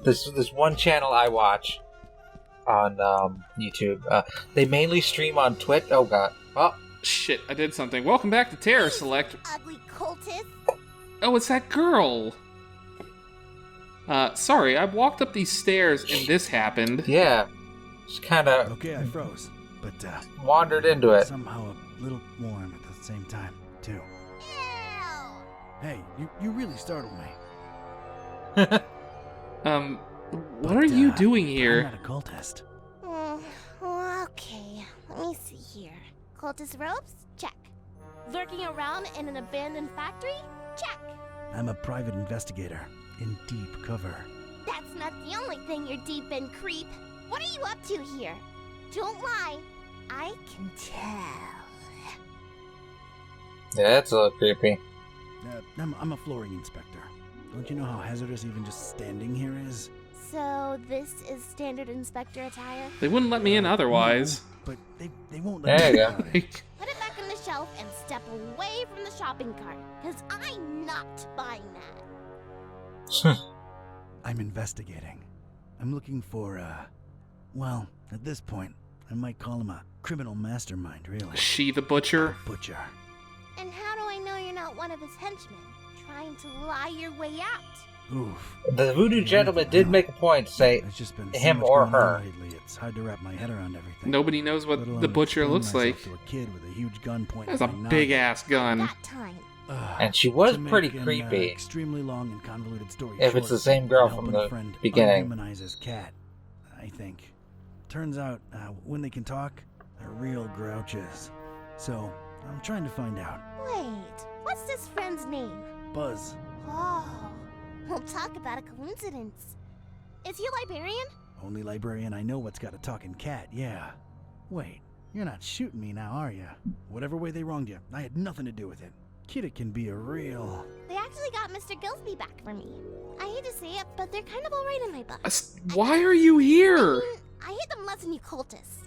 This one channel I watch on YouTube. They mainly stream on Twitch. Oh god. Oh shit! I did something. Welcome back to CharacterSelect. Ugly cultist. Oh, it's that girl. Sorry, I walked up these stairs and this happened. Yeah. Just kind of. Okay, I froze, but wandered into it. Somehow a little warm at the same time, too. Ew. Hey, you really startled me. What are you doing here? I'm not a cultist. Okay, let me see here. Cultist robes? Check. Lurking around in an abandoned factory? Check. I'm a private investigator in deep cover. That's not the only thing you're deep in, creep. What are you up to here? Don't lie. I can tell. Yeah, that's a little creepy. I'm a flooring inspector. Don't you know how hazardous even just standing here is? So this is standard inspector attire? They wouldn't let me in otherwise. No, but they won't let there me you in. go. Put it back on the shelf and step away from the shopping cart, because I'm not buying that. I'm investigating. I'm looking for, well, at this point, I might call him a criminal mastermind, really. She the butcher? Butcher. And how do I know you're not one of his henchmen, trying to lie your way out? Oof. The voodoo gentleman did make a point to say It's just been so him much or going on her. lately, it's hard to wrap my head around everything. Nobody knows what Let alone the butcher explain looks like. myself to a kid with a huge gun pointing That's a at my big noggin. ass gun. That time. And she was To make pretty an, creepy. extremely long and convoluted story If short, it's the same girl I'm from helping a the friend beginning. unhumanize his cat, I think. Turns out, when they can talk, they're real grouches. So, I'm trying to find out. Wait, what's this friend's name? Buzz. Oh, we'll talk about a coincidence. Is he a librarian? Only librarian I know what's got a talking cat, yeah. Wait, you're not shooting me now, are you? Whatever way they wronged you, I had nothing to do with it. Kid, it can be a real... They actually got Mr. Gillespie back for me. I hate to say it, but they're kind of alright in my book. Why are you here? I hate them less than you cultists.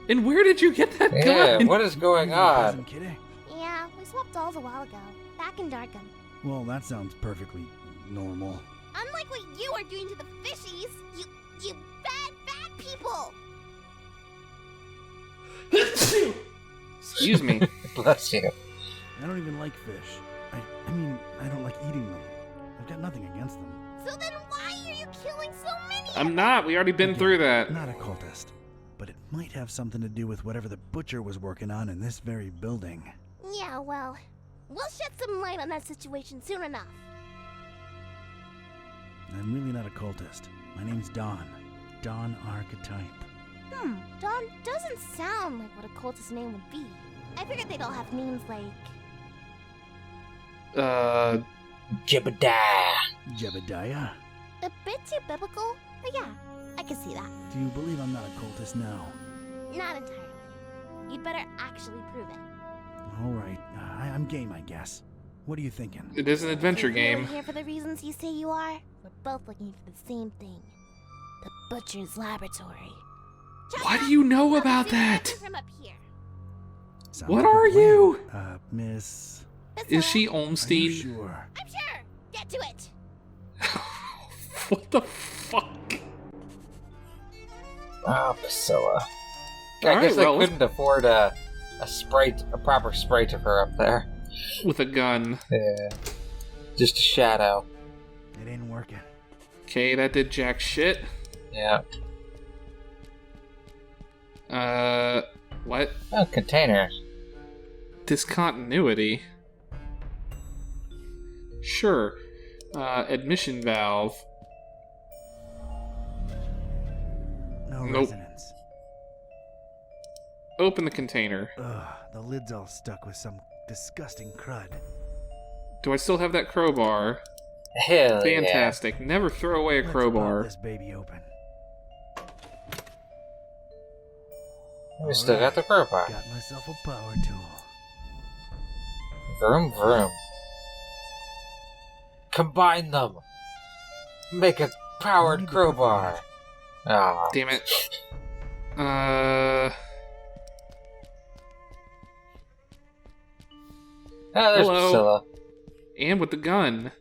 And where did you get that Yeah, gun? what is going You're on? present, kitty. Yeah, we swapped dolls a while ago, back in Darkham. Well, that sounds perfectly normal. Unlike what you are doing to the fishies, you bad people! Excuse me. Bless you. I don't even like fish. I mean, I don't like eating them. I've got nothing against them. So then why are you killing so many? I'm not. We already been through that. Not a cultist. But it might have something to do with whatever the butcher was working on in this very building. Yeah, well, we'll shed some light on that situation soon enough. I'm really not a cultist. My name's Dawn. Dawn Archetype. Dawn doesn't sound like what a cultist name would be. I figured they'd all have names like... Jebediah. Jebediah? a bit too biblical, but yeah, I can see that. Do you believe I'm not a cultist now? Not entirely. You'd better actually prove it. All right, I'm game, I guess. What are you thinking? It is an adventure If game. you're here for the reasons you say you are, we're both looking for the same thing. The Butcher's Laboratory. Check Why out do you know the about zoo that? from up here. Sounds What like a are plan. you? Miss... That's Is all. she Are you Olmstein? sure? I'm sure. Get to it. What the fuck? Ah, Priscilla. I Alright, guess well, I couldn't afford a proper sprite of her up there. With a gun. Yeah. Just a shadow. It ain't working. Okay, that did jack shit. Yeah. What? Oh, container. Discontinuity? Sure. Admission valve. No Nope. resonance. Open the container. Ugh, the lid's all stuck with some disgusting crud. Do I still have that crowbar? Hell Fantastic. Never throw away a Let's crowbar. pop this baby open. yeah. We still got the crowbar. Got myself a power tool. Vroom vroom. Combine them. Make a powered Need to crowbar. Ah. Damn it. Ah, there's Hello. Priscilla. And with the gun.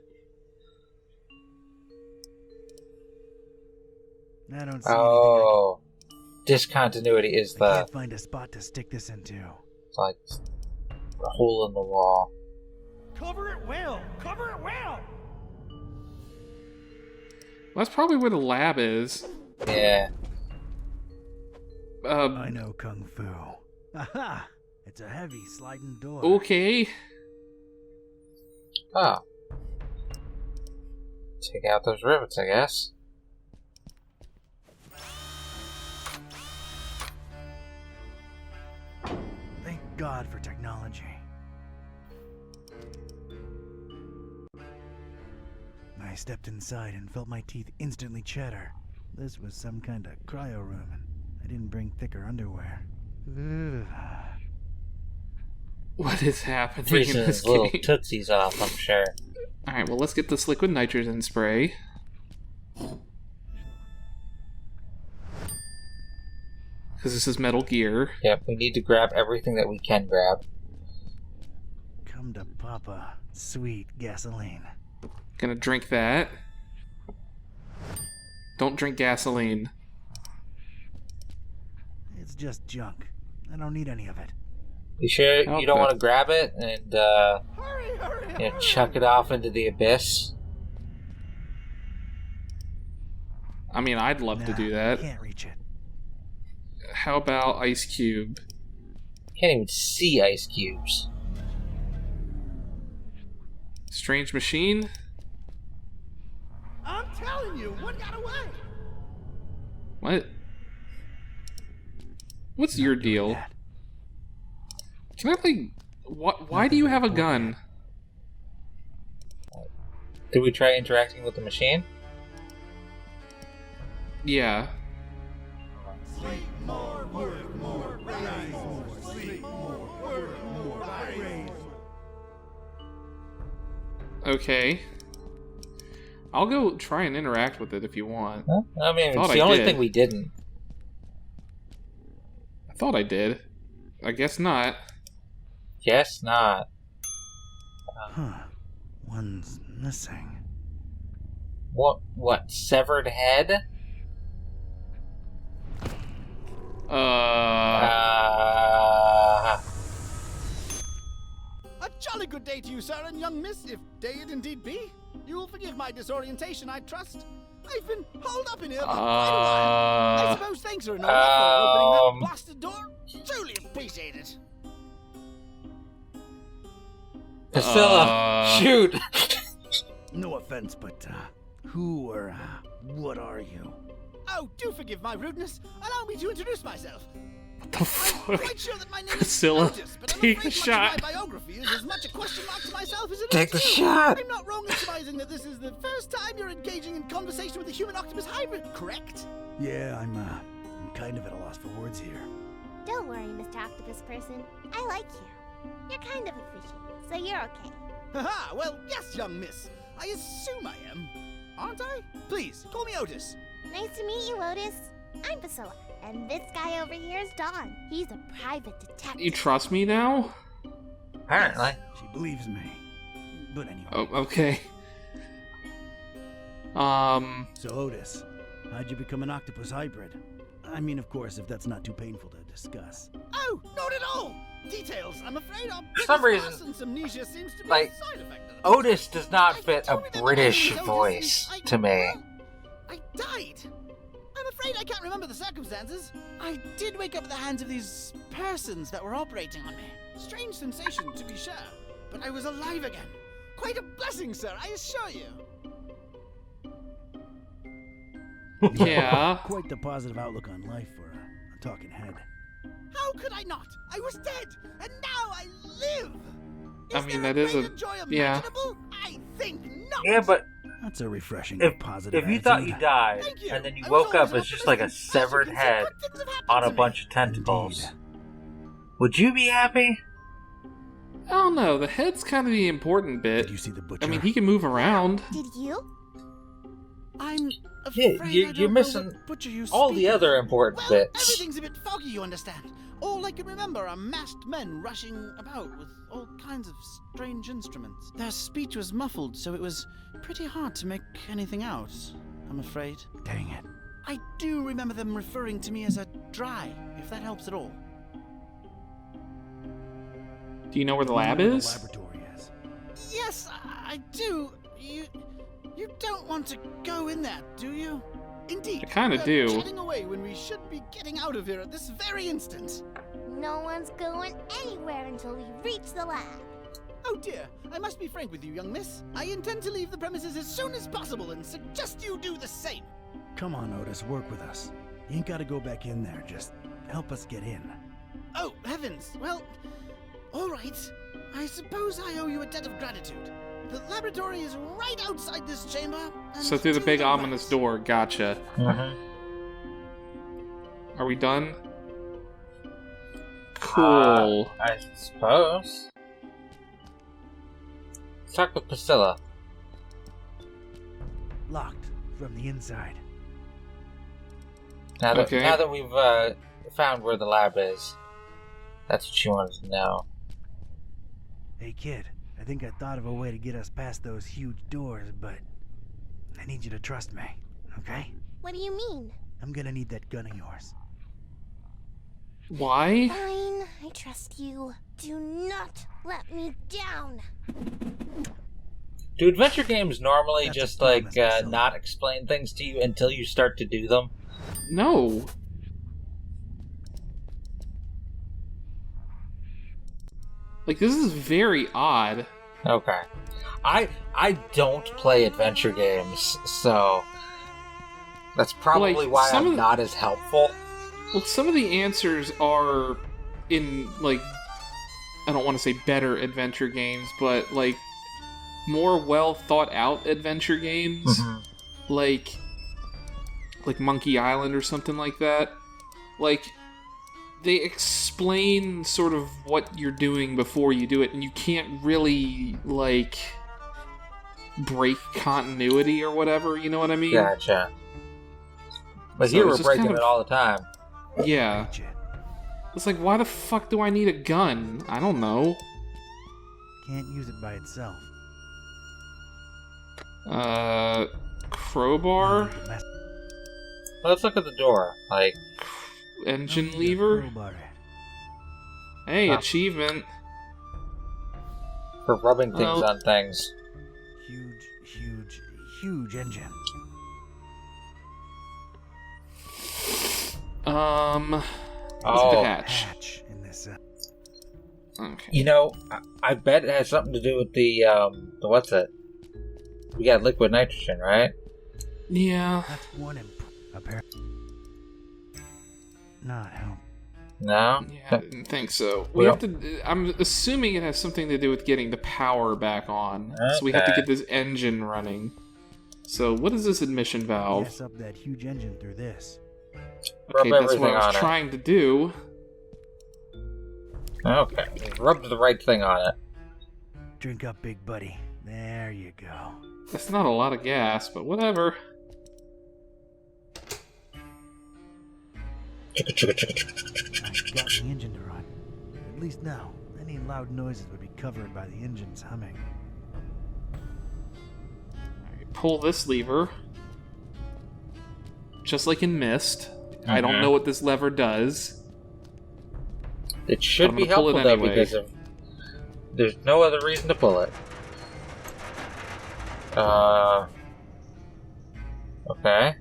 I don't see Oh, discontinuity is anything. I the can't find a spot to stick this into. like a hole in the wall. Cover it well! Cover it well! Well, that's probably where the lab is. Yeah. I know Kung Fu. Aha! It's a heavy sliding door. Okay. Oh. Take out those rivets, I guess. Thank God for technology. I stepped inside and felt my teeth instantly chatter. This was some kind of cryo room, and I didn't bring thicker underwear. Ugh. What is happening in Freezing this his little game? tootsies off, I'm sure. Alright, well, let's get this liquid nitrogen spray. Because this is Metal Gear. Yep, we need to grab everything that we can grab. Come to Papa, sweet gasoline. Gonna drink that. Don't drink gasoline. It's just junk. I don't need any of it. You sure Oh, you don't okay. want to grab it and chuck it off into the abyss? I mean, I'd love to do that. Can't reach it. How about Ice Cube? Can't even see ice cubes. Strange Machine? I'm telling you, one got away. What? What's your deal? That. Can I play... Why do you have a gun? Did we try interacting with the machine? Yeah. Sleep more, work more, raise more, sleep more, work more, raise. Okay. I'll go try and interact with it if you want. Huh? I mean, Thought it's the I only did. thing we didn't. I thought I did. I guess not. Guess not. Huh. One's missing. What? Severed head? A jolly good day to you, sir, and young miss, if day it indeed be. You will forgive my disorientation, I trust. I've been holed up in here for quite a while. I suppose thanks are in order for opening that blasted door. Truly appreciate it. Priscilla, shoot! No offense, but who or what are you? Oh, do forgive my rudeness. Allow me to introduce myself. What the I'm fuck? quite sure that my name Priscilla, is Otis, but I'm take afraid the much shot. of my biography is as much a question mark to myself as it Take is the to you. shot. I'm not wrong in surmising that this is the first time you're engaging in conversation with a human-octopus hybrid, correct? Yeah, I'm kind of at a loss for words here. Don't worry, Mr. Octopus Person. I like you. You're kind of a fishy, so you're okay. Haha, well, yes, young miss. I assume I am. Aren't I? Please, call me Otis. Nice to meet you, Otis. I'm Priscilla, and this guy over here is Don. He's a private detective. You trust me now? Apparently. She believes me. But anyway. Oh, okay. So Otis, how'd you become an octopus hybrid? I mean, of course, if that's not too painful to discuss. Oh, not at all. Details, I'm afraid, are For some pretty reason, sparse and some amnesia seems to be like, a side effect of it. Otis does not I fit a don't remember British my name is Otis, voice and to me. well, I died. I'm afraid I can't remember the circumstances. I did wake up at the hands of these persons that were operating on me. Strange sensation, to be sure, but I was alive again. Quite a blessing, sir, I assure you. Yeah. Quite the positive outlook on life for a talking head. How could I not? I was dead, and now I live. I mean, that is greater a... joy yeah. imaginable? I think not. Yeah, but That's a refreshing if positive you thought you attitude. died Thank you. and then you I was woke up always as just like a optimistic. As you severed can see, head good things have happened on a to me. bunch of tentacles, Indeed. would you be happy? I don't know. The head's kind of the important bit. Did you see the butcher? I mean, he can move around. Did you? I'm Yeah, afraid I you're don't know missing what butcher you all speak the of. other important Well, bits. everything's a bit foggy, you understand. All I can remember are masked men rushing about with all kinds of strange instruments. Their speech was muffled, so it was pretty hard to make anything out, I'm afraid. Dang it. I do remember them referring to me as a dry, if that helps at all. Do you know where the You know lab where is? The laboratory is. Yes, I do. You don't want to go in there, do you? Indeed. I kinda we're do. Chatting away when we should be getting out of here at this very instant. No one's going anywhere until we reach the lab. Oh dear, I must be frank with you, young miss. I intend to leave the premises as soon as possible and suggest you do the same. Come on, Otis, work with us. You ain't gotta go back in there, just help us get in. Oh, heavens. Well, all right. I suppose I owe you a debt of gratitude. The laboratory is right outside this chamber. And So through the to big right. ominous door, gotcha. Mm-hmm. Are we done? Cool. I suppose. Let's talk with Priscilla. Locked from the inside. Now that, Okay. now that we've found where the lab is, that's what she wanted to know. Hey, kid, I think I thought of a way to get us past those huge doors, but I need you to trust me, okay? What do you mean? I'm gonna need that gun of yours. Why? Fine, I trust you. Do not let me down. Do adventure games normally That's a just promise, Priscilla. not explain things to you until you start to do them? No. Like, this is very odd. Okay. I don't play adventure games, so that's probably Like, why some I'm of the- not as helpful. Well, some of the answers are in, like, I don't want to say better adventure games, but, like, more well thought out adventure games. Mhm. Like Monkey Island or something like that. Like, they explain sort of what you're doing before you do it, and you can't really, like, break continuity or whatever, you know what I mean? Gotcha. But So here it's we're just breaking kind of- it all the time. Yeah. Reach it. It's like, why the fuck do I need a gun? I don't know. Can't use it by itself. Crowbar? Need to mess- Let's look at the door. Like, Engine Don't need a lever? crowbar. Hey, Huh. achievement. for rubbing things Well- on things. Huge engine. What's Oh. the hatch? Hatch in this. Okay. You know, I bet it has something to do with the what's it? We got liquid nitrogen, right? Yeah. That's one apparently. Not help. No? Yeah, I didn't think so. We Well- have to. I'm assuming it has something to do with getting the power back on. So we have to Okay. get this engine running. So what is this admission valve? Gas up that huge engine through this. Rub Okay, that's everything what I on was it. trying to do. Okay. Rub the right thing on it. Drink up, big buddy. There you go. That's not a lot of gas, but whatever. I've got the engine to run. At least now, any loud noises would be covered by the engine's humming. Alright, pull this lever. Just like in Myst. I don't Mhm. know what this lever does. It should I'm be gonna pull it helpful though anyway. because of there's no other reason to pull it. Okay.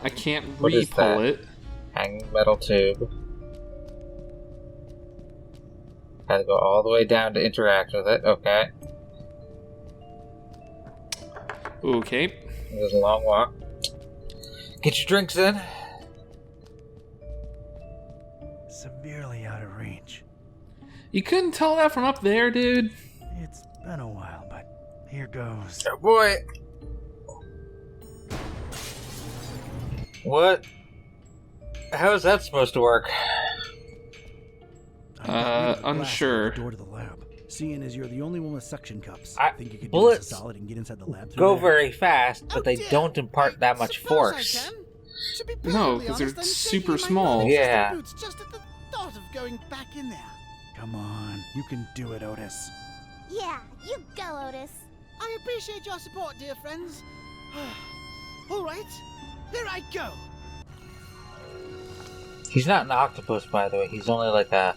I can't What is re-pull that? it. Hanging metal tube. Had to go all the way down to interact with it. Okay. Okay. It was a long walk. Get your drinks in. Severely out of range. You couldn't tell that from up there, dude. It's been a while, but here goes. Oh boy. What? How is that supposed to work? I got rid of the glass unsure. on the door to the lab. Seeing as you're the only one with suction cups, I- think you could do bullets us a solid and get inside the lab through Go there? very fast, but Oh, they dear. don't impart that much Suppose I force. can. To be No, perfectly 'cause they're honest, I'm super shaking in my small. non-existent Yeah. boots just at the thought of going back in there. Come on, you can do it, Otis. Yeah, you go, Otis. I appreciate your support, dear friends. All right, here I go. He's not an octopus, by the way. He's only like a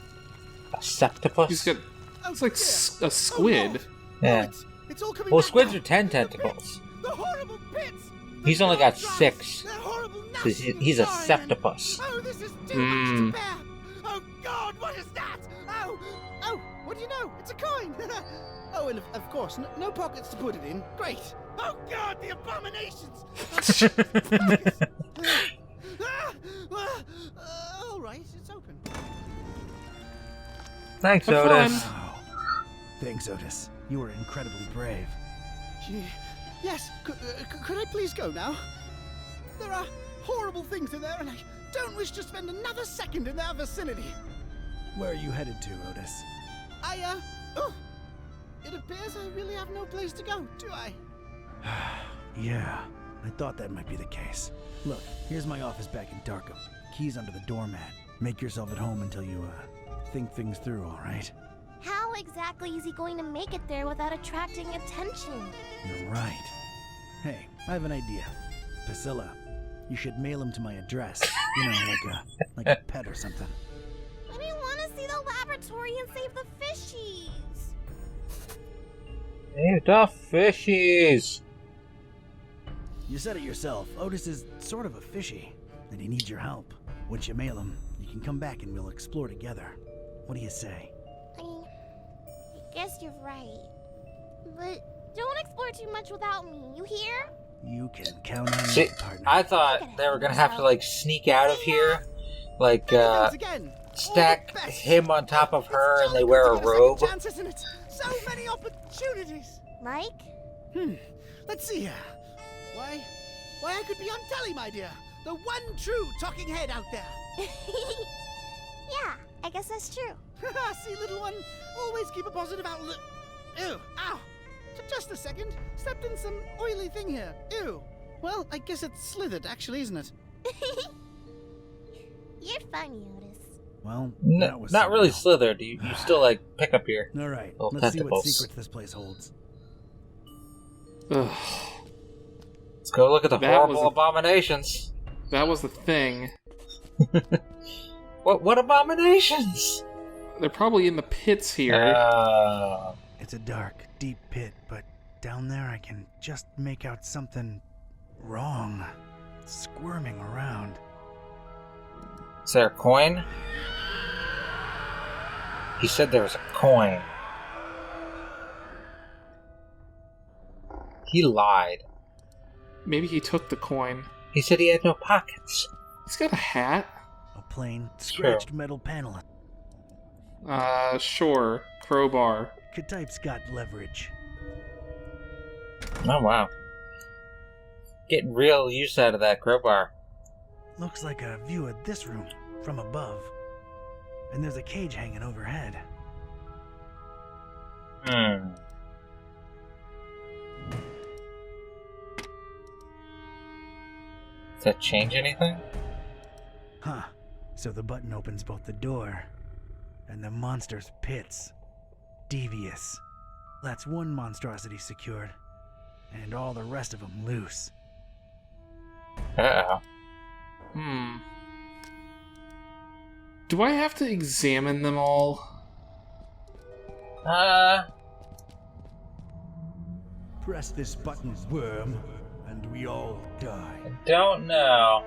septopus. He's got. Oh, It's like dear. a squid. Yeah. It's all coming Well, back squids now. are 10 The pits, tentacles. The horrible pits. He's The only got dark 6. That horrible, 'Cause nasty he's a environment. septopus. Oh, this is too much to bear. Oh God, what is that? Oh, what do you know? It's a coin. Oh, and of course, no pockets to put it in. Great. Oh God, the abominations. All right, it's open. Thanks, Have Otis. fun. Oh, thanks, Otis. You were incredibly brave. Yes, could I please go now? There are horrible things in there, and I don't wish to spend another second in their vicinity. Where are you headed to, Otis? It appears I really have no place to go, do I? Yeah, I thought that might be the case. Look, here's my office back in Darkham. Keys under the doormat. Make yourself at home until you, think things through, all right? How exactly is he going to make it there without attracting attention? You're right. Hey, I have an idea. Priscilla, you should mail him to my address. You know, like a pet or something. I didn't want to see the laboratory and save the fishies. Hey, the fishies. You said it yourself. Otis is sort of a fishy, and he needs your help. Once you mail him, you can come back and we'll explore together. What do you say? I guess you're right. But don't explore too much without me, you hear? You can count on See, me, partner. I thought they were gonna have to like sneak out of here, like Thanks again. stack All the best. him on top of her, It's and they jolly wear good a to get second robe. chance, isn't it? So many opportunities. Like? Let's see here. Why I could be on telly, my dear. The one true talking head out there. Yeah, I guess that's true. See, little one, always keep a positive outlook. Ew, ow. Just a second. Stepped in some oily thing here. Ew. Well, I guess it's slithered, actually, isn't it? You're funny, Otis. Well, N- that was not really something slithered. You still like pick up your. else. All right, Little let's see what tentacles. secrets this place holds. Ugh, Let's go look at the That horrible was a- abominations. that was the thing. What abominations? They're probably in the pits here. It's a dark, deep pit, but down there I can just make out something wrong. Squirming around. Is there a coin? He said there was a coin. He lied. Maybe he took the coin. He said he had no pockets. He's got a hat. A plain, scratched metal panel. Sure. Crowbar. K-Type's got leverage. Oh wow. Getting real use out of that crowbar. Looks like a view of this room from above. And there's a cage hanging overhead. Does that change anything? Huh. So the button opens both the door and the monster's pits. Devious. That's one monstrosity secured. And all the rest of them loose. Uh-oh. Do I have to examine them all? Press this button, worm, and we all die. Don't know.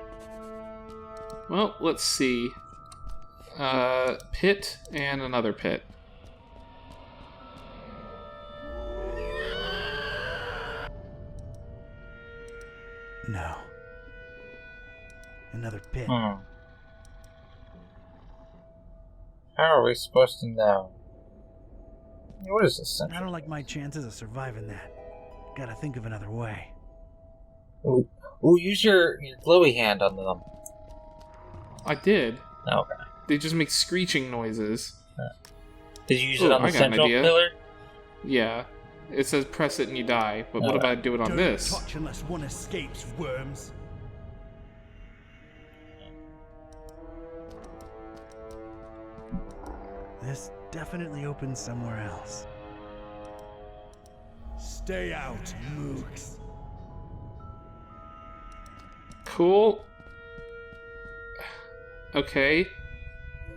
Well, let's see. Pit and another pit. No. Another pit. How are we supposed to know? What is this thing? I don't like my chances of surviving that. Gotta think of another way. Ooh, use your glowy hand on them. I did. Okay. They just make screeching noises. Did you use it on the I got an central idea. pillar? Yeah. It says press it and you die, but what if I do it on Don't this? touch unless one escapes, worms. This definitely opens somewhere else. Stay out, mooks. Cool. Okay.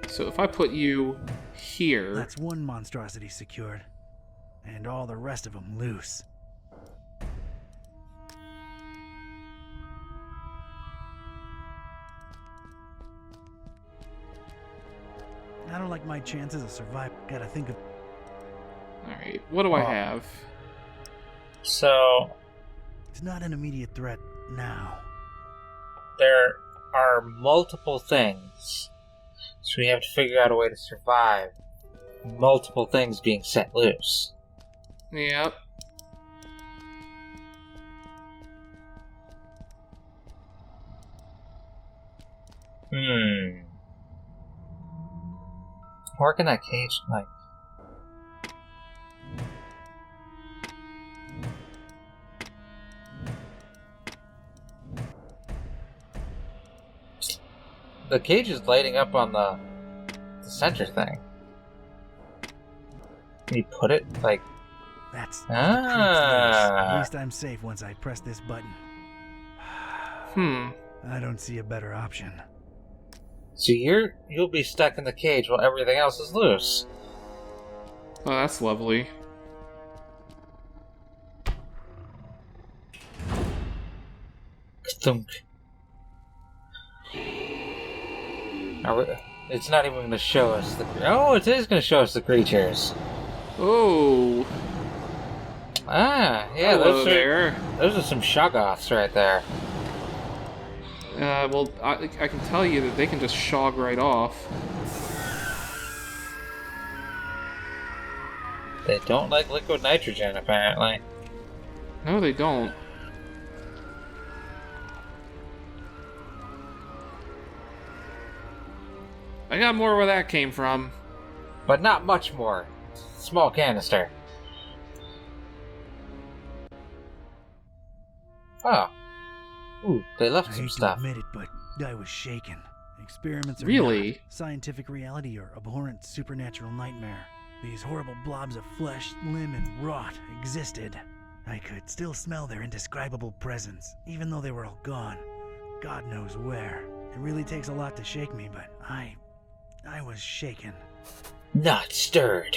So if I put you here... That's one monstrosity secured, and all the rest of them loose. I don't like my chances of survival. Gotta think of... Alright, what do I have? So, It's not an immediate threat now. there are multiple things. So we have to figure out a way to survive multiple things being set loose. Yep. Work in that cage, like... The cage is lighting up on the center thing. Can you put it, like... That's Ah. At least I'm safe once I press this button. I don't see a better option. So you'll be stuck in the cage while everything else is loose. Oh, that's lovely. Thunk. It's not even going to show us the... Oh, it is going to show us the creatures. Oh, Ah, yeah, hello there. those are some shoggoths right there. Well, I can tell you that they can just shog right off. They don't like liquid nitrogen, apparently. No, they don't. I got more where that came from. But not much more. Small canister. Oh. Ooh, they I left hate some to stuff. admit it, but I was shaken. Experiments are Really? not scientific reality or abhorrent supernatural nightmare. These horrible blobs of flesh, limb, and rot existed. I could still smell their indescribable presence, even though they were all gone. God knows where. It really takes a lot to shake me, but I was shaken. Not stirred.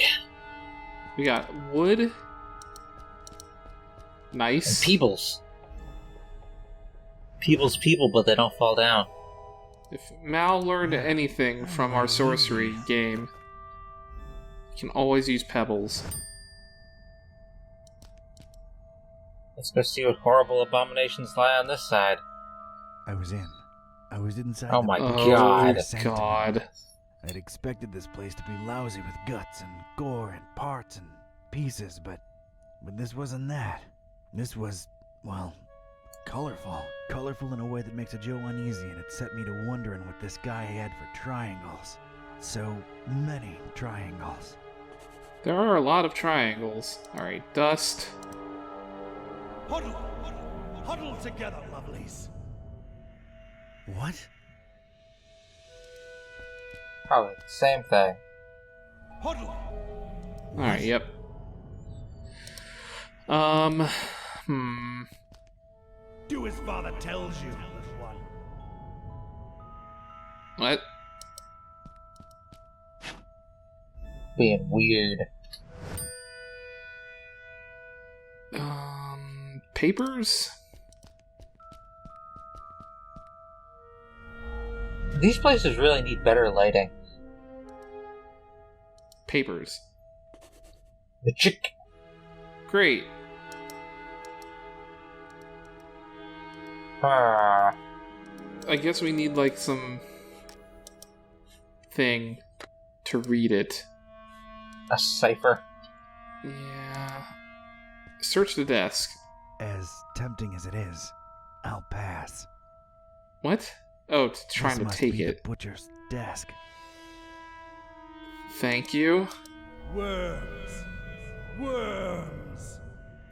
We got wood. And Nice. Peebles. Peebles people, but they don't fall down. If Mal learned anything from our sorcery game, you can always use pebbles. Let's go see what horrible abominations lie on this side. I was in. I was inside. Oh the my Oh, God. God. I'd expected this place to be lousy with guts and gore and parts and pieces, but this wasn't that. This was, well, colorful. Colorful in a way that makes a Joe uneasy, and it set me to wondering what this guy had for triangles. So many triangles. There are a lot of triangles. Alright, dust. Huddle! Huddle together, lovelies! What? Probably the same thing. Huddle! Alright, yep. Do as father tells you, little one. What? Being weird. Papers? These places really need better lighting. Papers. The chick. Great. Ah. I guess we need, like, some thing to read it. A cipher. Yeah. Search the desk. As tempting as it is, I'll pass. What? Oh, it's trying This to must take be it. the butcher's desk. Thank you. Worms. Worms.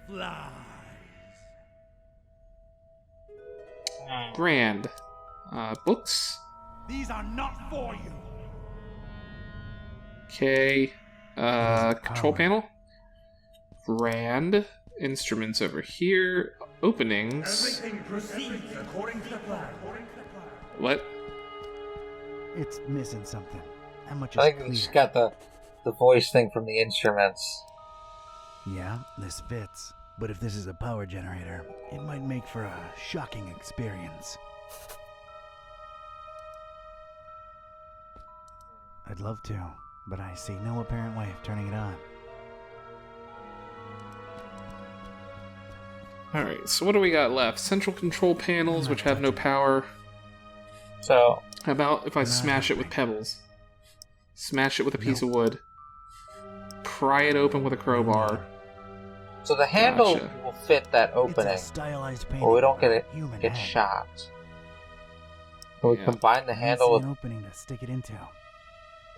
Flies. Grand. Books. These are not for you. Okay. Control power. panel. Grand. Instruments over here. Openings. Everything proceeds according to the plan. What? It's missing something. How much is I think clear? we just got the voice thing from the instruments. Yeah, this fits. But if this is a power generator, it might make for a shocking experience. I'd love to, but I see no apparent way of turning it on. Alright, so what do we got left? Central control panels, which have no power. So, How about if I smash it with pebbles? Smash it with a piece of wood. Pry it open with a crowbar. so the handle Gotcha. will fit that opening, It's a stylized painting. or we don't of a human get head. shot. Can we Yeah. combine the I handle see with, an opening to stick it into.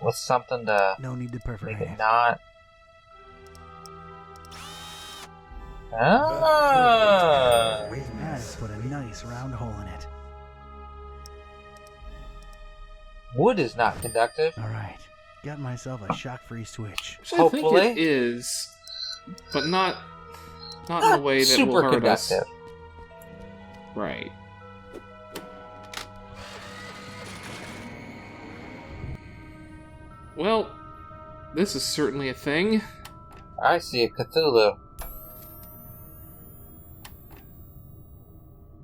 with something to No need to perforate make it it. not? Ah! I've put a nice round hole in it. Wood is not conductive. Alright, got myself a shock-free switch. Which I think Hopefully. it is, but not in a way that super will hurt us. conductive. Right. Well, this is certainly a thing. I see a Cthulhu.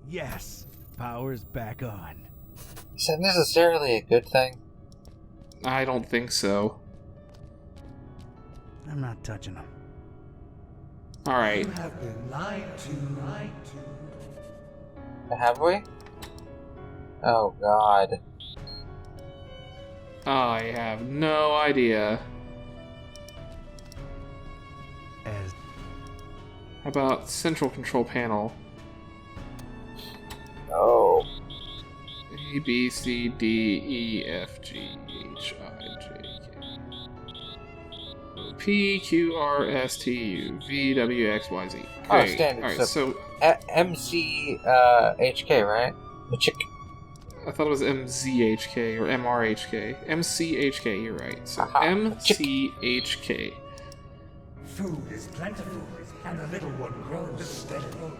Yes, power's back on. Is that necessarily a good thing? I don't think so. I'm not touching them. Alright. You have been lied to. Have we? Oh god. I have no idea. As How about central control panel? Oh. A, B, C, D, E, F, G, H, I, J, K, P, Q, R, S, T, U, V, W, X, Y, Z. Oh, Okay, standard. alright, so MCHK, right? Machik. I thought it was MZHK or MRHK. MCHK, you're right. So Aha. MCHK. Food is plentiful, and the little one grows steadily.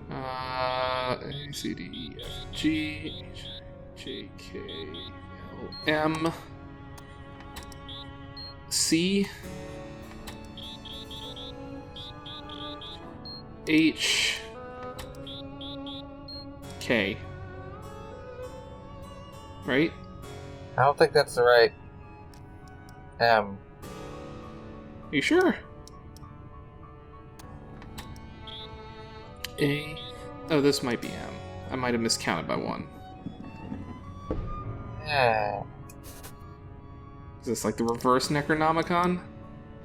A, C, D, E, F, G, H, J, K, L, M, C, H, K. Right? I don't think that's the right M. You sure? A. Oh, this might be M. I might have miscounted by one. Yeah. Is this like the reverse Necronomicon?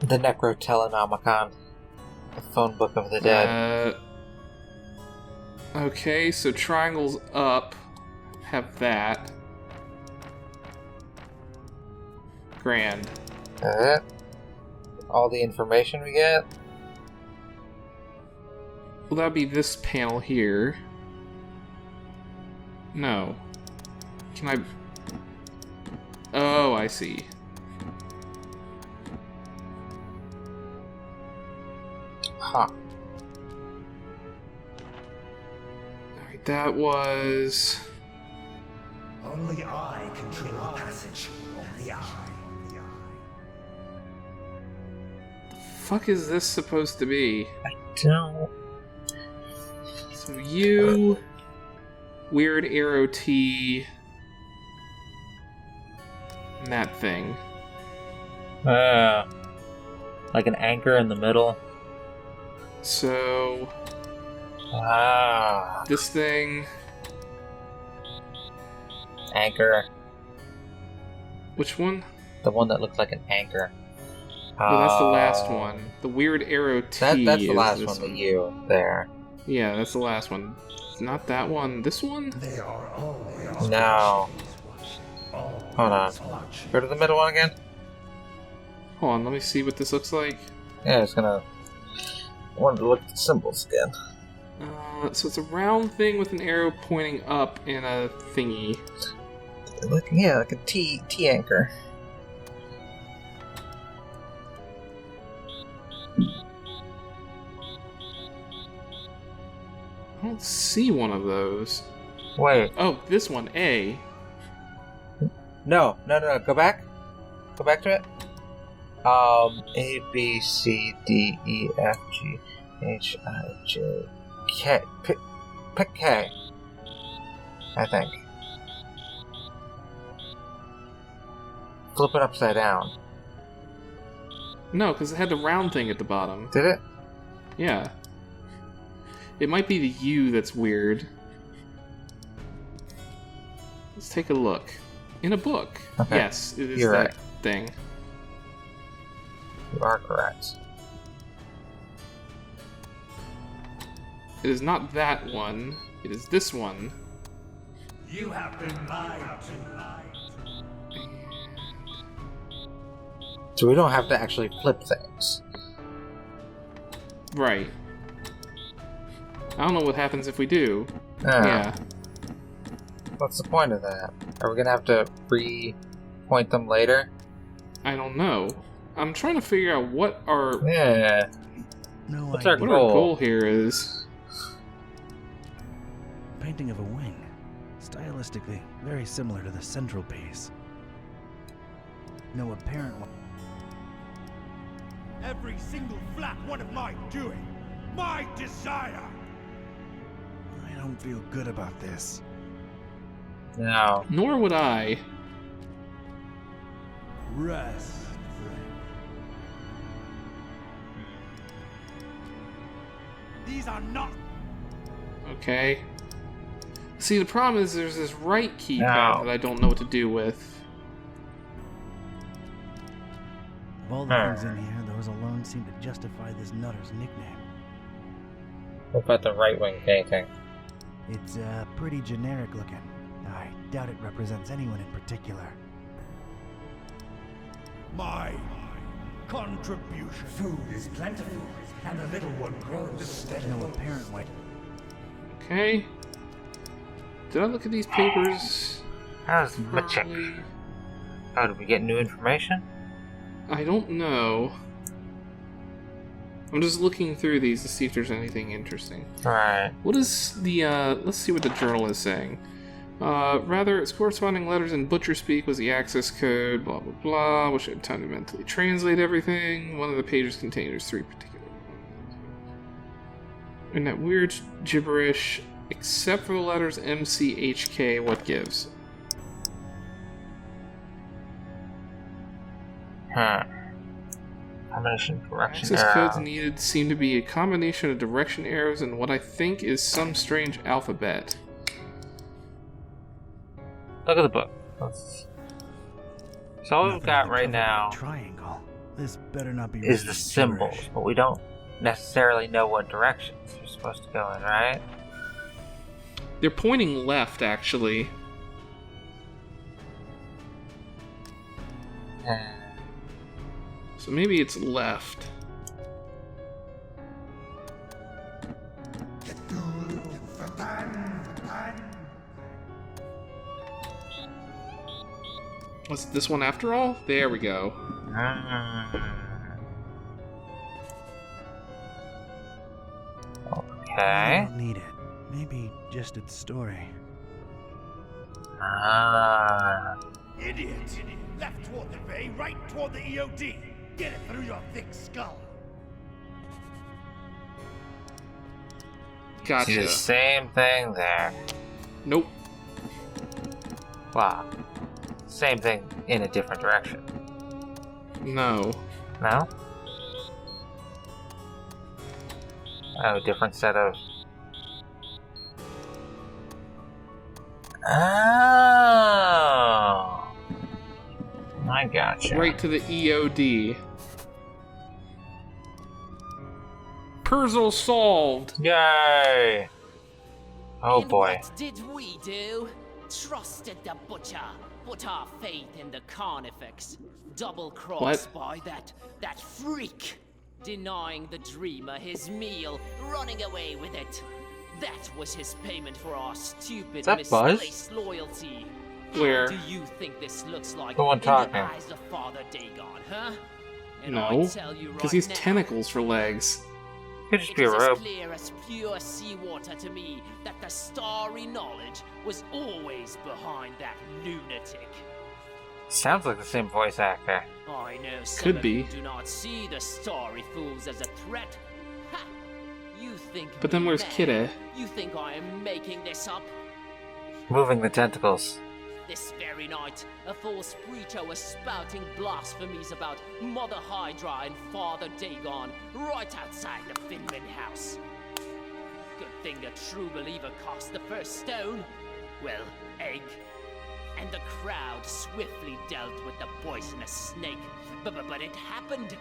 The Necronomicon. The phone book of the dead. Okay, so triangles up have that. Grand. That? All the information we get? Well, that'd be this panel here. No. Can I... Oh, I see. Huh. Alright, that was... Only I control the passage. Only I. Fuck is this supposed to be? Don't. So you... Weird arrow T... And that thing. Like an anchor in the middle. So... Ah. This thing... Anchor. Which one? The one that looked like an anchor. Oh, that's the last one. The weird arrow T That's the is last this one with you there. Yeah, that's the last one. Not that one. This one? They are always No. always Hold on. watching. Go to the middle one again. Hold on, let me see what this looks like. Yeah, it's gonna... I wanted to look at the symbols again. So it's a round thing with an arrow pointing up and a thingy. Yeah, like a T anchor. I don't see one of those. Wait. Oh, this one, A. No. Go back. Go back to it. A, B, C, D, E, F, G, H, I, J, K. Pick K. I think. Flip it upside down. No, because it had the round thing at the bottom. Did it? Yeah. It might be the U that's weird. Let's take a look. In a book. Okay. Yes, it is You're that right. thing. You are correct. It is not that one. It is this one. You have been lied to. So we don't have to actually flip things. Right. I don't know what happens if we do. Ah. Yeah. What's the point of that? Are we gonna have to re-point them later? I don't know. I'm trying to figure out what our Yeah. No What's our idea. what our goal here is. Painting of a wing. Stylistically, very similar to the central piece. No apparent one. Every single flat one of my doing. My desire. I don't feel good about this. No. Nor would I. Rest, friend. These are not. Okay. See, the problem is there's this right keypad No. that I don't know what to do with. Of all the things in here, those alone seem to justify this nutter's nickname. What about the right wing painting? It's pretty generic looking. I doubt it represents anyone in particular. My contribution. Food is plentiful, and the little one grows steadily. No apparent way. Okay. Did I look at these papers? How's Mitchik? Probably. Oh, did we get new information? I don't know. I'm just looking through these to see if there's anything interesting. Right. What is the, let's see what the journal is saying. Rather, its corresponding letters in butcher speak was the access code, blah blah blah. Wish I had time to mentally translate everything. One of the pages contains 3 particular. And that weird gibberish, except for the letters M, C, H, K, what gives? Huh. Combination direction Access arrow. codes needed seem to be a combination of direction arrows and what I think is some strange alphabet. Look at the book. So all we've Nothing got to right cover now but a triangle. This better not be is the written in symbols, gibberish. but we don't necessarily know what directions you're supposed to go in, right? They're pointing left, actually. So maybe it's left. Was it this one after all? There we go. Okay. I don't need it. Maybe just its story. Idiot! Left toward the bay, right toward the EOD. Get it through your thick skull. See Gotcha. the same thing there. Nope. Wow. Same thing in a different direction. No. No? Oh, different set of... Oh! I gotcha. Right to the EOD. Puzzle solved! Yay! Oh And boy. what did we do? Trusted the butcher. put our faith in the Carnifex. Double-crossed by that freak. Denying the dreamer his meal, running away with it. That was his payment for our stupid misplaced loyalty. Where? How do you think this looks like Go on in the talking. eyes of Father Dagon, huh? And No, I tell you because right he's now, tentacles for legs. Could just it be a is as rope. clear as pure seawater to me that the starry knowledge was always behind that lunatic. Sounds like the same voice actor. I know some Could of be. you do not see the starry fools as a threat. Ha! You think But then me where's mad? Kidda? You think I am making this up? Moving the tentacles. This very night, a false preacher was spouting blasphemies about Mother Hydra and Father Dagon right outside the Finland house. Good thing a true believer cast the first stone. Well, egg. And the crowd swiftly dealt with the poisonous snake. But it happened.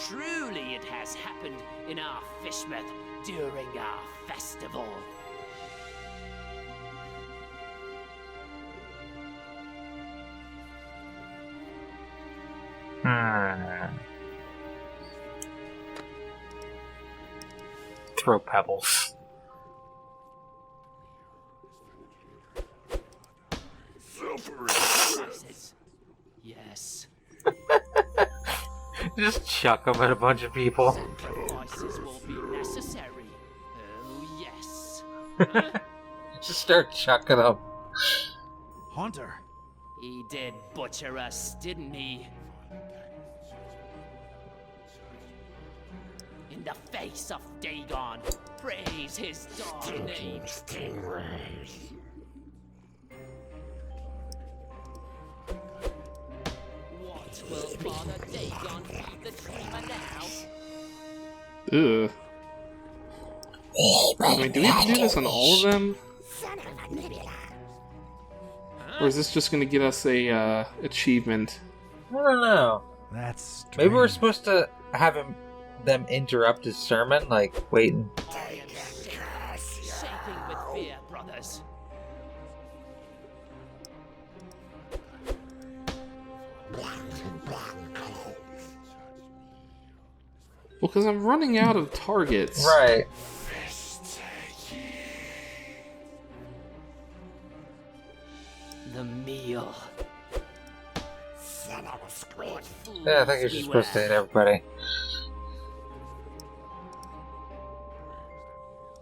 Truly it has happened in our Fishmouth during our festival. Throw pebbles. Yes. Just chuck them at a bunch of people. Sacrifices will be necessary. Oh, yes. Just start chucking them. Haunter. He did butcher us, didn't he? In the face of Dagon, praise his dark name. What will Father Dagon feed the dreamer now? Ugh. I mean, do we have to do this on all of them? Or is this just gonna get us a achievement? I don't know. That's strange. Maybe we're supposed to have them interrupt his sermon, like waiting. I am shaking with fear, brothers. Well, because I'm running out of targets. Right. The meal. Yeah, I think you're just supposed to hit everybody.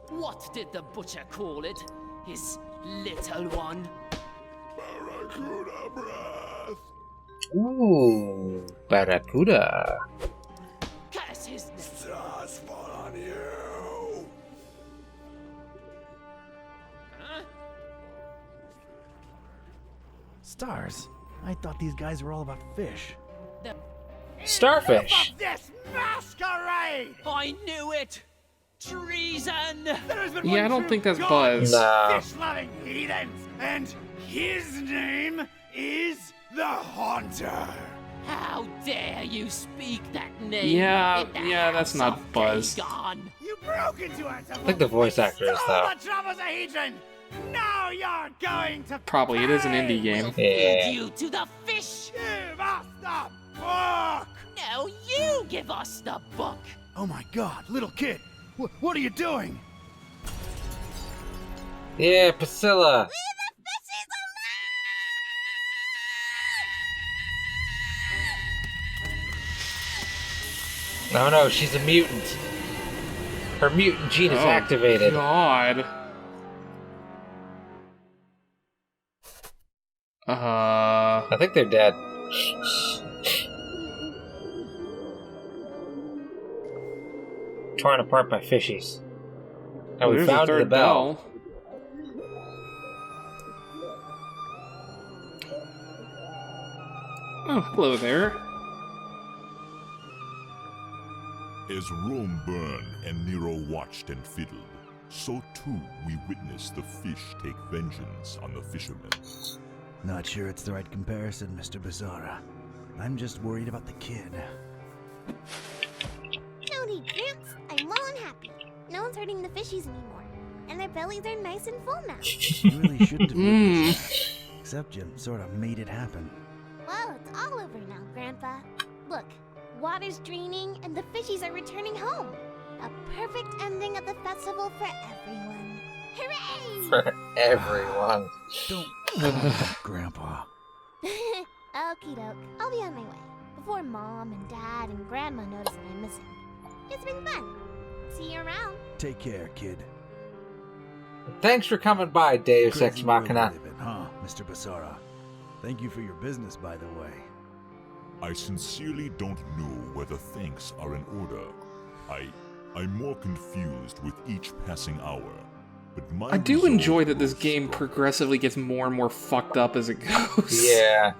What did the butcher call it? His little one? Barracuda breath. Ooh, Barracuda. Curse his name. Stars fall on you. Huh? Stars? I thought these guys were all about fish. Starfish. Of this masquerade! I knew it! Treason! There has been Yeah, one I don't true think that's God, Buzz. Nah. Fish-loving heathens, and his name is the Haunter. How dare you speak that name? Yeah, in the yeah, that's house not of Buzz. Dagon? You broke into it. I think the voice actor is though. the Troublesahedron. Now you're going to Probably, it is an pay. indie game. Yeah. Feed you to the fish! Give us the book. No, you give us the book! Oh my god, little kid. What are you doing? Yeah, Priscilla. No, no, she's a mutant. Her mutant gene is activated. God. I think they're dead. Torn apart by fishies. And we there's a found the third bell. Oh, hello there. As Rome burned and Nero watched and fiddled, so too we witnessed the fish take vengeance on the fishermen. Not sure it's the right comparison, Mr. Bizarra. I'm just worried about the kid. No need, Gramps. I'm well and happy. No one's hurting the fishies anymore. And their bellies are nice and full now. You really shouldn't have witnessed that. Except you sort of made it happen. Well, it's all over now, Grandpa. Look, water's draining and the fishies are returning home. A perfect ending of the festival for everyone. Hooray! For everyone. Don't, Grandpa. Okie doke. I'll be on my way. Before Mom and Dad and Grandma notice that I'm missing. It's been fun. See you around. Take care, kid. Thanks for coming by, Deus Ex Crazy world we Machina. live in, huh, Mr. Basara? Thank you for your business, by the way. I sincerely don't know whether thanks are in order. I'm more confused with each passing hour. But my I do resolve enjoy that this grows game stronger. progressively gets more and more fucked up as it goes. Yeah.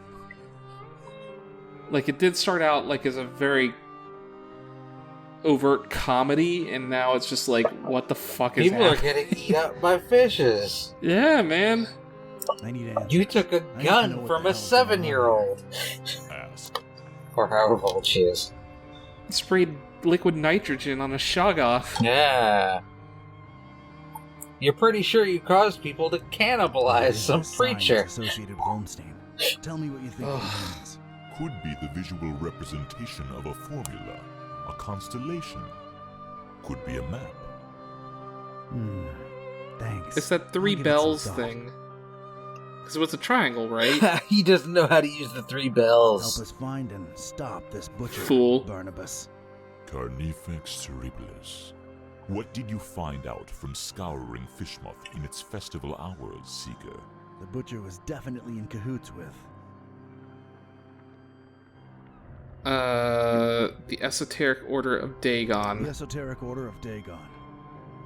Like, it did start out like as a very overt comedy, and now it's just like, what the fuck is People are happening? getting eaten up by fishes. Yeah, man. I need answers. You took a I need to know gun what from the a hell's going on 7-year-old. Ask. Or however old she is. Sprayed liquid nitrogen on a Shoggoth. Yeah. You're pretty sure you caused people to cannibalize There's some a sign preacher. that's associated with Holmstein. Tell me what you think it means. Could be the visual representation of a formula, a constellation. Could be a map. Thanks. It's that I'll three give it some bells thought. thing. Because it was a triangle, right? He doesn't know how to use the 3 Help bells. us find and stop this butcher, Fool. Barnabas. Carnifex terribilis. What did you find out from scouring Fishmouth in its festival hours, Seeker? The butcher was definitely in cahoots with. The Esoteric Order of Dagon. The Esoteric Order of Dagon.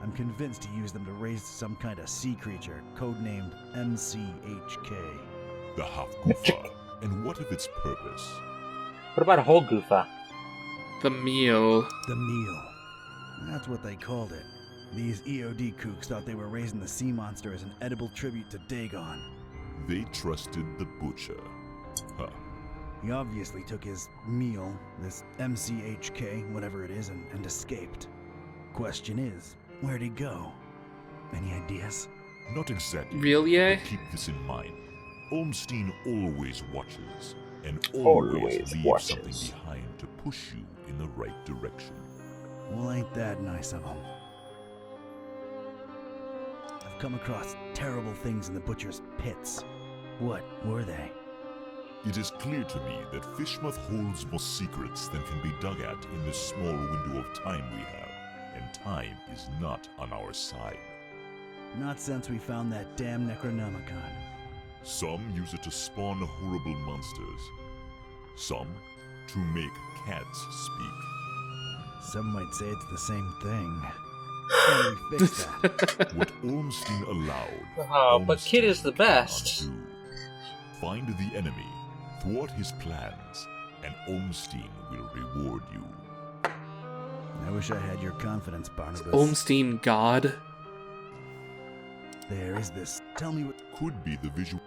I'm convinced he used them to raise some kind of sea creature, codenamed MCHK. The Hafgufa. And what of its purpose? What about a whole goofa? The meal. The meal. That's what they called it. These EOD kooks thought they were raising the sea monster as an edible tribute to Dagon. They trusted the butcher. Huh. He obviously took his meal, this MCHK, whatever it is, and escaped. Question is, where'd he go? Any ideas? Not exactly. Really? But keep this in mind. Olmstein always watches, and always leaves something behind to push you in the right direction. Well, ain't that nice of him. I've come across terrible things in the butcher's pits. What were they? It is clear to me that Fishmouth holds more secrets than can be dug at in this small window of time we have, and time is not on our side. Not since we found that damn Necronomicon. Some use it to spawn horrible monsters. Some to make cats speak. Some might say it's the same thing. How do we fix that? What Ormstein allowed, Oh, but Kid is the Ormstein best. cannot do. Find the enemy, thwart his plans, and Ormstein will reward you. I wish I had your confidence, Barnabas. Olmstein God. There is this. Tell me what. Could be the visual.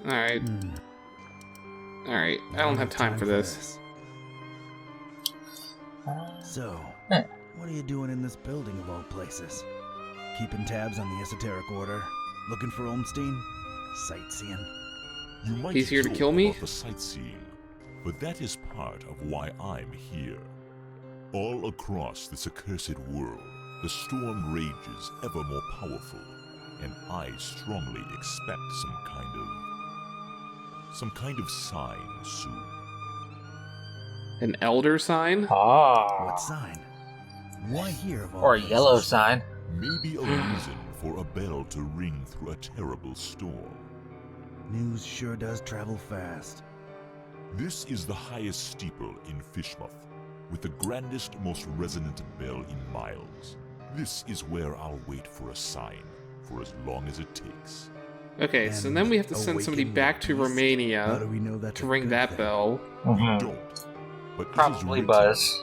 Alright. Alright. I don't have time for this. So, what are you doing in this building of all places? Keeping tabs on the Esoteric Order? Looking for Olmstein? Sightseeing? You might He's here to joke kill me? about the sightseeing, but that is part of why I'm here. All across this accursed world, the storm rages ever more powerful, and I strongly expect some kind of sign soon. An elder sign? Ah. What sign? Why here of all Or a yellow places? sign. Maybe a reason for a bell to ring through a terrible storm. News sure does travel fast. This is the highest steeple in Fishmouth, with the grandest, most resonant bell in miles. This is where I'll wait for a sign, for as long as it takes. Okay, so And then we have to send somebody awaken back to the beast? How do Romania we know that's to a ring good that thing? bell. Mhm. Don't. But Probably it is written, Buzz.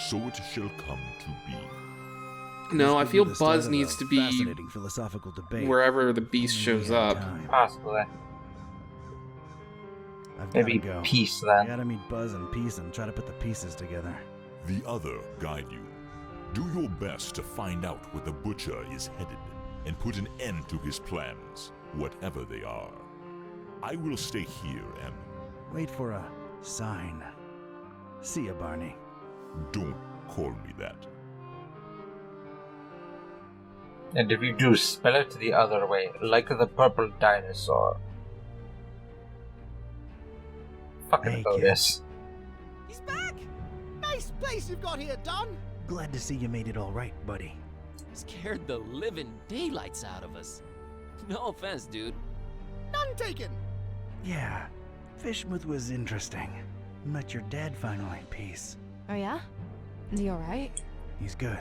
So it shall come to be. No, I This could feel be the start Buzz of needs a to be fascinating philosophical debate. wherever the beast Only shows we had up. time. Possibly. I've Maybe gotta go. Peace I then. gotta meet Buzz and Peace and try to put the pieces together. The other guide you. Do your best to find out where the butcher is headed, and put an end to his plans, whatever they are. I will stay here and Wait for a sign. See ya, Barney. don't call me that. And if you do, spell it the other way, like the purple dinosaur. Fucking Hey, Otis. He's back! Nice place you've got here, Don! Glad to see you made it all right, buddy. Scared the living daylights out of us. No offense, dude. None taken! Yeah, Fishmouth was interesting. Met your dad finally, Peace. Oh yeah? Is he alright? He's good.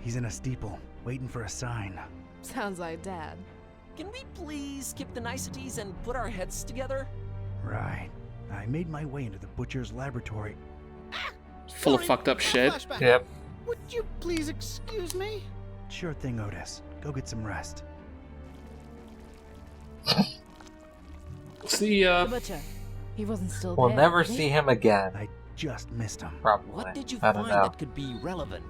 He's in a steeple, waiting for a sign. Sounds like Dad. Can we please skip the niceties and put our heads together? Right. I made my way into the butcher's laboratory. Full of Sorry, fucked up shit. flashback. Yep. Would you please excuse me? Sure thing, Otis. Go get some rest. See, The butcher. He wasn't still We'll there. never was he? see him again. I just missed him. Probably. What did you I find don't know. that could be relevant?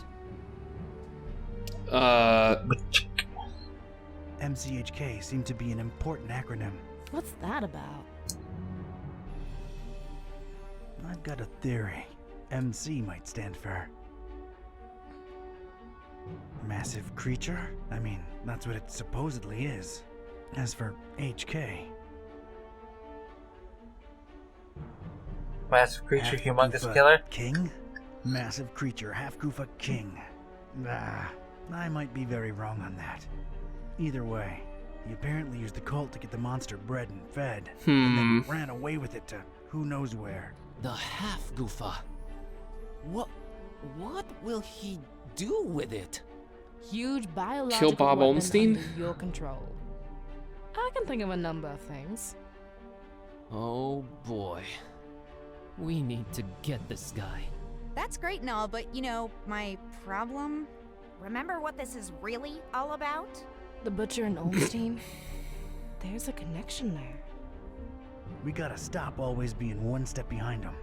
MCHK seemed to be an important acronym. What's that about? I've got a theory. MC might stand for massive creature? I mean, that's what it supposedly is. As for HK, Massive creature, half humongous Goofa killer. King? Massive creature, half Goofa King. I might be very wrong on that. Either way, he apparently used the cult to get the monster bred and fed, and then ran away with it to who knows where. The half Goofa. What will he do with it? Huge biological Kill Bob weapon Olmstein? under your control. I can think of a number of things. Oh boy. We need to get this guy. That's great and all, but you know, my problem? Remember what this is really all about? The butcher and Olmstein. There's a connection there. We gotta stop always being one step behind him.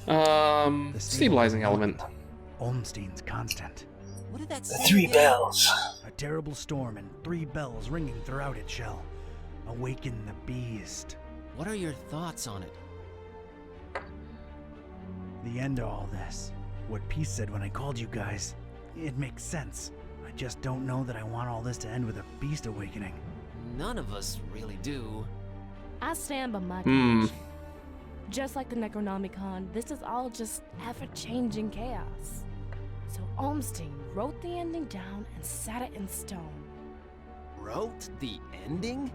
The Stabilizing stable element. Olmstein's constant. What did that The say? 3 again? bells. A terrible storm and 3 bells ringing throughout it shall awaken the beast. What are your thoughts on it? The end of all this. What Peace said when I called you guys. It makes sense. I just don't know that I want all this to end with a beast awakening. None of us really do. I stand by my conviction. Just like the Necronomicon, this is all just ever-changing chaos. So Olmstein wrote the ending down and set it in stone. Wrote the ending?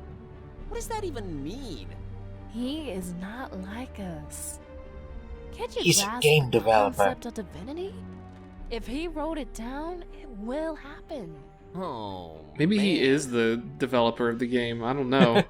What does that even mean? He is not like us. Can't you He's a grasp game the developer. concept of divinity? If he wrote it down, it will happen. Oh, Maybe he man. is the developer of the game. I don't know.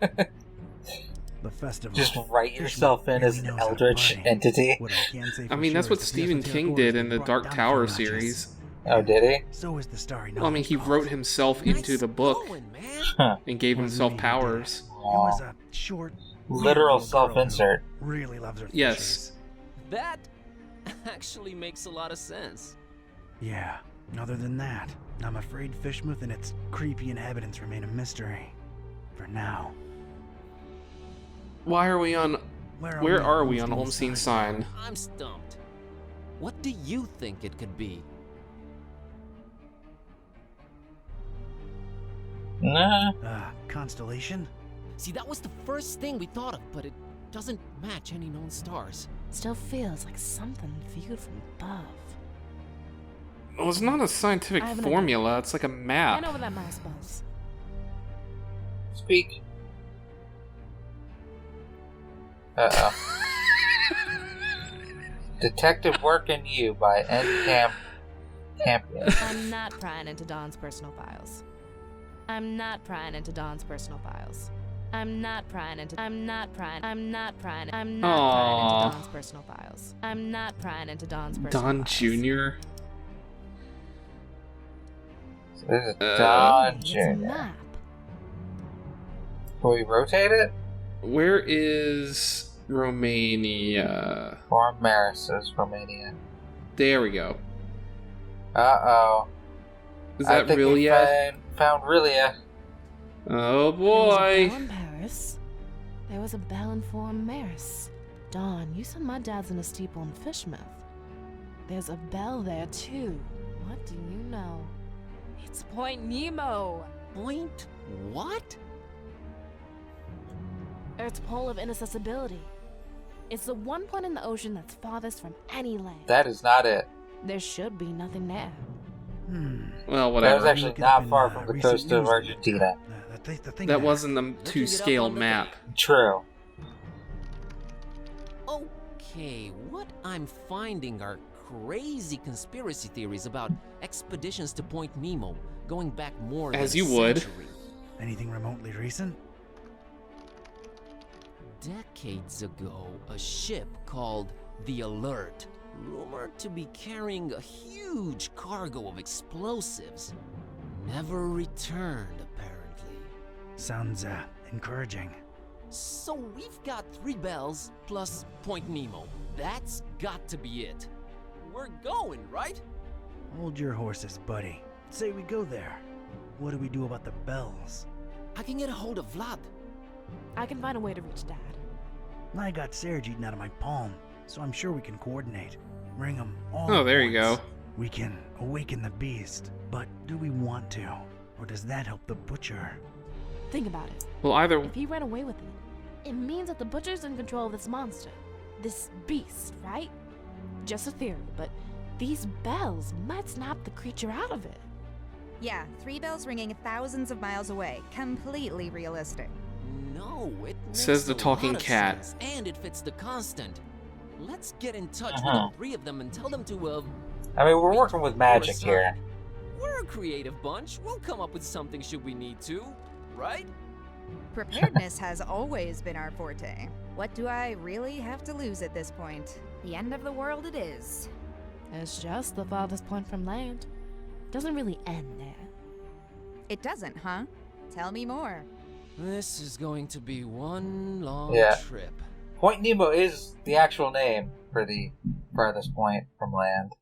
The festival. Just write Fishman yourself in really as an knows how to eldritch party. entity. What I can say I for mean, that's sure what is the Stephen Esoteric King Order did has in the been Dark brought down Tower 4 notches. series. Oh, did he? So is the Starry Well, I mean, he wrote himself into the book Going, man. Huh. and gave Wasn't himself me who did powers. It was a short, Literal weird little girl who self-insert. Really loves her Yes. fishes. That actually makes a lot of sense. Yeah. Other than that, I'm afraid Fishmouth and its creepy inhabitants remain a mystery. For now. Why are we on? Where are we on Olmstein's sign? I'm stumped. What do you think it could be? Nah. Constellation? See, that was the first thing we thought of, but it doesn't match any known stars. Still feels like something viewed from above. Well, it's not a scientific I have an formula. It's like a map. Hand over that mouse buzz. Speak. Uh-oh. Detective Work in You by N. Campion. I'm not prying into Don's personal files. I'm not prying into Don's personal files. I'm not prying into Don's personal files. I'm not prying into Don's personal Don files. Jr. There's a Don It's a Jr. map. Can we rotate it? Where is Romania? Or Maris' Romania. There we go. Uh-oh. Is I that think really we it? found Rilia. Oh There was a boy. bell in Paris. There was a bell in Fort Maris. Dawn, you said my dad's in a steeple in Fishmouth. There's a bell there too. What do you know? It's Point Nemo. Point what? Earth's pole of inaccessibility. It's the one point in the ocean that's farthest from any land. That is not it. There should be nothing there. Well, That whatever. was actually not far from the coast of Argentina. That wasn't a to-scale map. True. Okay, what I'm finding are crazy conspiracy theories about expeditions to Point Nemo going back more As than you a would. century. Anything remotely recent? Decades ago, a ship called the Alert, rumored to be carrying a huge cargo of explosives, never returned apparently. Sounds encouraging. So we've got 3 bells plus Point Nemo. That's got to be it. We're going, right? Hold your horses, buddy. Say we go there. What do we do about the bells? I can get a hold of Vlad. I can find a way to reach Dad. I got Serge eaten out of my palm, so I'm sure we can coordinate. Ring them all Oh, at there you once. go. We can awaken the beast, but do we want to? Or does that help the butcher? Think about it. Well, either... If he ran away with it, it means that the butcher's in control of this monster. This beast, right? Just a theory, but these bells might snap the creature out of it. Yeah, 3 bells ringing thousands of miles away. Completely realistic. No, it makes Says the a talking lot of cat. sense, and it fits the constant. Let's get in touch with all 3 of them and tell them to, I mean, we're working with magic aside. here. We're a creative bunch. We'll come up with something should we need to, right? Preparedness has always been our forte. What do I really have to lose at this point? The end of the world it is. It's just the farthest point from land. Doesn't really end there. It doesn't, huh? Tell me more. This is going to be one long Yeah. trip. Point Nemo is the actual name for the farthest point from land.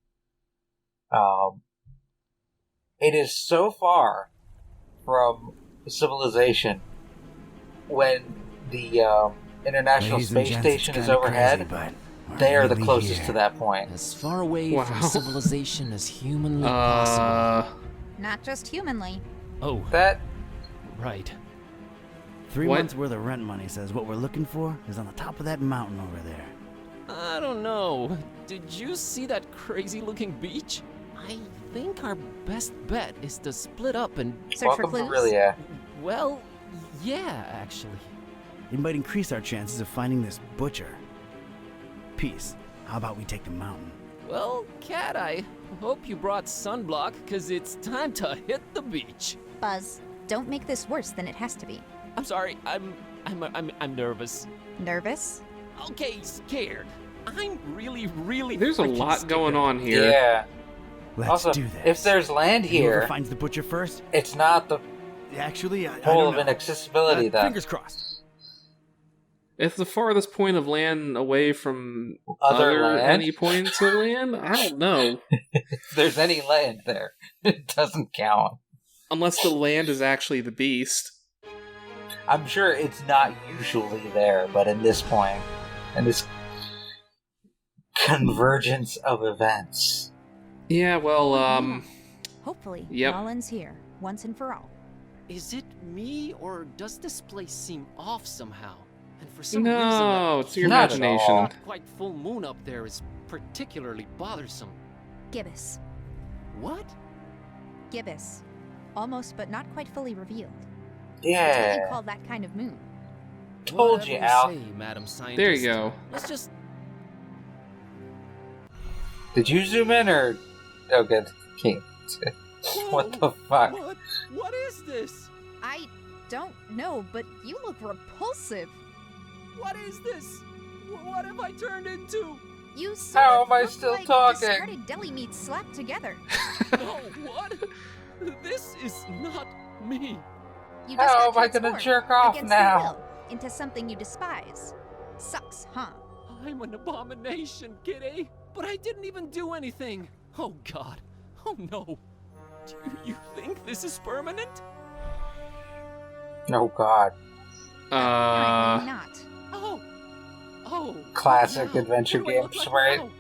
It is so far from civilization when the International Ladies and Space gents, it's Station is kinda overhead. crazy, but They are we're the really closest here. to that point. As far away Wow. from civilization as humanly possible. Not just humanly. Oh, That right. 3 What? months worth of rent money says what we're looking for is on the top of that mountain over there. I don't know. Did you see that crazy looking beach? I think our best bet is to split up and, Search for welcome to clues? Aurelia. well, yeah, actually. It might increase our chances of finding this butcher. Peace. How about we take the mountain? Well, Cat, I hope you brought sunblock, cause it's time to hit the beach. Buzz, don't make this worse than it has to be. I'm sorry, I'm nervous. Nervous? Okay, scared. I'm really There's a freaking lot scared. going on here. Yeah. Let's Also, do this. if there's land Whoever here, finds the butcher first, it's not the actually, I pole don't of know. inaccessibility then. Fingers crossed. It's the farthest point of land away from Other land? any points of land? I don't know. If there's any land there, it doesn't count. Unless the land is actually the beast. I'm sure it's not usually there, but in this point, and this convergence of events. Yeah, well, Hopefully, Yep. Nolan's here, once and for all. Is it me, or does this place seem off somehow? And for some reason, no, that it's your Not at imagination. all. not quite full moon up there is particularly bothersome. Gibbous. What? Gibbous. Almost but not quite fully revealed. That's what Yeah, you call that kind of moon. told Whatever you, Al. Say, Madam Scientist. There you go. Let's just. Did you zoom in or? Oh, good. King. What the fuck? What is this? I don't know, but you look repulsive. What is this? What have I turned into? You sort How of am I look still like talking? discarded deli meat slapped together. No, what? This is not me. You How just got am I gonna transformed jerk off against now? your will into something you despise. Sucks, huh? I'm an abomination, Kitty. But I didn't even do anything. Oh, God. Oh, no. Do you think this is permanent? Oh God. Apparently not. Oh. Classic no. adventure What do I look games, like right?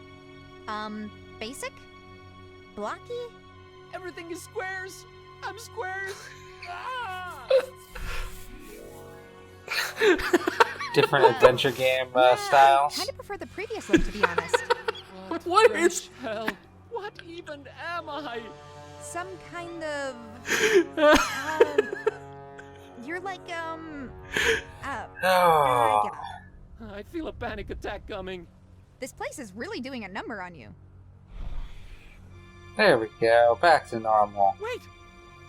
now? Basic? Blocky? Everything is squares. I'm squares. Ah! Different adventure game styles. Kind of prefer the previous one, to be honest. What is- hell? What even am I? Some kind of... you're like, Oh. get up. I feel a panic attack coming. This place is really doing a number on you. There we go. Back to normal. Wait!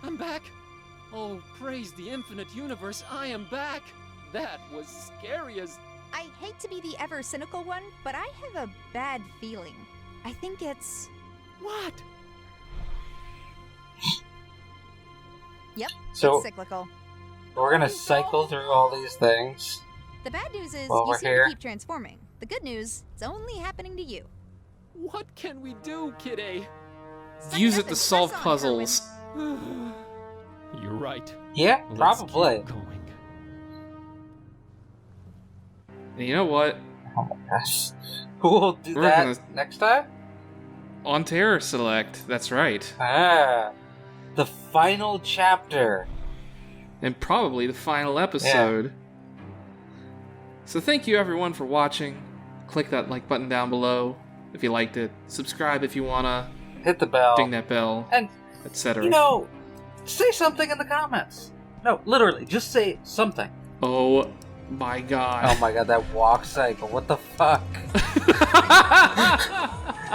I'm back! Oh, praise the infinite universe, I am back! That was scary as... I hate to be the ever cynical one, but I have a bad feeling. I think it's... What? Yep, So- it's cyclical. We're gonna cycle through all these things. The bad news is While you we're seem here. to keep transforming. The good news, it's only happening to you. What can we do, Kid-A? Suck Use up it to and solve press on, puzzles. You're right. Yeah, Let's probably. keep going. And you know what? Oh my gosh. We'll do We're that gonna- next time? On CharacterSelect, that's right. Ah. The final chapter. And probably the final episode. So thank you everyone for watching. Click that like button down below if you liked it. Subscribe if you wanna. Hit the bell. Ding that bell, And, etc. you know, say something in the comments. No, literally, just say something. Oh my god. Oh my god, that walk cycle. What the fuck?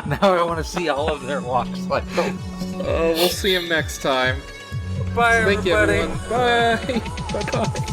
Now I want to see all of their walk cycles. Oh, we'll see him next time. Bye, Thank you everybody. everyone. Bye. Bye bye.